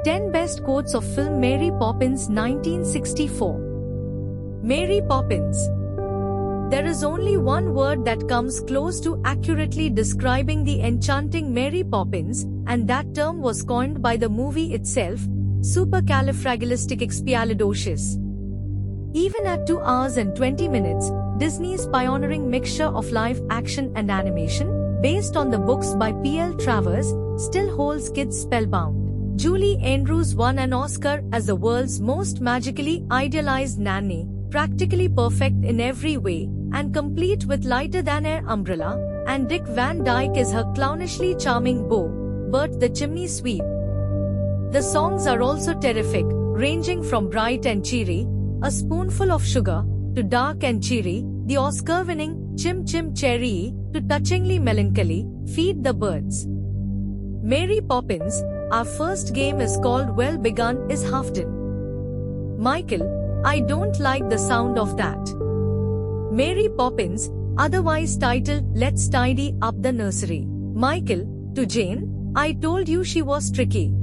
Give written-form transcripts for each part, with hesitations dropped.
10 Best Quotes of Film Mary Poppins 1964. Mary Poppins. There is only one word that comes close to accurately describing the enchanting Mary Poppins, and that term was coined by the movie itself, supercalifragilisticexpialidocious. Even at 2 hours and 20 minutes, Disney's pioneering mixture of live action and animation, based on the books by P.L. Travers, still holds kids spellbound. Julie Andrews won an Oscar as the world's most magically idealized nanny, practically perfect in every way, and complete with lighter-than-air umbrella, and Dick Van Dyke is her clownishly charming beau, Bert the Chimney Sweep. The songs are also terrific, ranging from bright and cheery, A Spoonful of Sugar, to dark and cheery, the Oscar-winning Chim Chim Cherry, to touchingly melancholy, Feed the Birds. Mary Poppins, our first game is called Well Begun is half done. Michael, I don't like the sound of that. Mary Poppins, otherwise titled Let's Tidy Up the Nursery. Michael, to Jane, I told you she was tricky.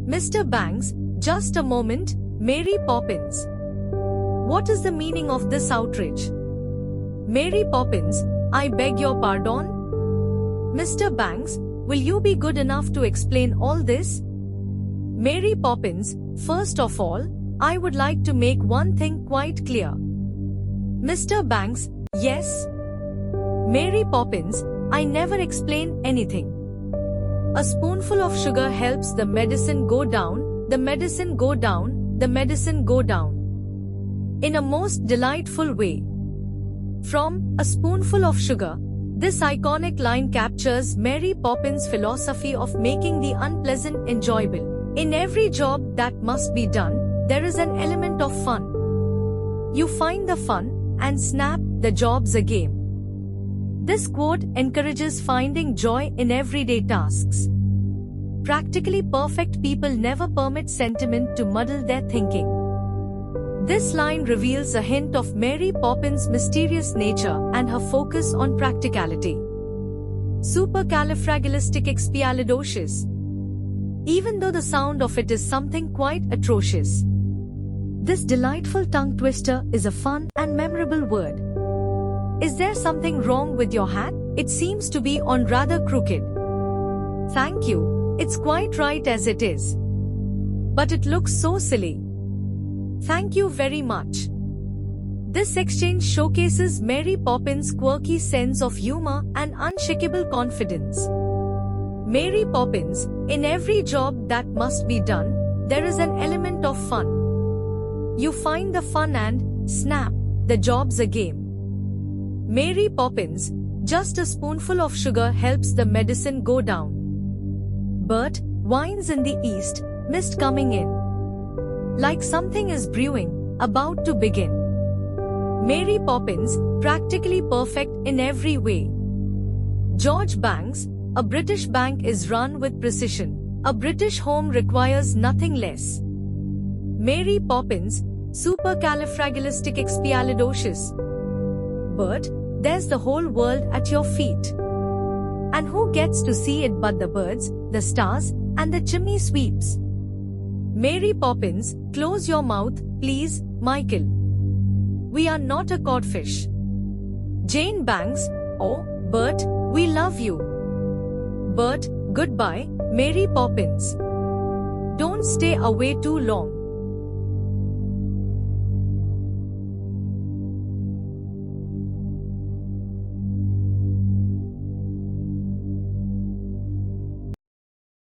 Mr. Banks, just a moment, Mary Poppins. What is the meaning of this outrage? Mary Poppins, I beg your pardon? Mr. Banks, will you be good enough to explain all this? Mary Poppins, first of all, I would like to make one thing quite clear. Mr. Banks, yes? Mary Poppins, I never explain anything. A spoonful of sugar helps the medicine go down, the medicine go down, the medicine go down. In a most delightful way. From A Spoonful of Sugar, this iconic line captures Mary Poppins' philosophy of making the unpleasant enjoyable. In every job that must be done, there is an element of fun. You find the fun, and snap, the job's a game. This quote encourages finding joy in everyday tasks. Practically perfect people never permit sentiment to muddle their thinking. This line reveals a hint of Mary Poppins' mysterious nature and her focus on practicality. Supercalifragilisticexpialidocious. Even though the sound of it is something quite atrocious, this delightful tongue twister is a fun and memorable word. Is there something wrong with your hat? It seems to be on rather crooked. Thank you, it's quite right as it is. But it looks so silly. Thank you very much. This exchange showcases Mary Poppins' quirky sense of humor and unshakable confidence. Mary Poppins, in every job that must be done, there is an element of fun. You find the fun and, snap, the job's a game. Mary Poppins, just a spoonful of sugar helps the medicine go down. Bert whines in the east, mist coming in. Like something is brewing, about to begin. Mary Poppins, practically perfect in every way. George Banks, a British bank is run with precision. A British home requires nothing less. Mary Poppins, supercalifragilisticexpialidocious. Bert, there's the whole world at your feet. And who gets to see it but the birds, the stars, and the chimney sweeps? Mary Poppins, close your mouth, please, Michael. We are not a codfish. Jane Banks, oh, Bert, we love you. Bert, goodbye, Mary Poppins. Don't stay away too long.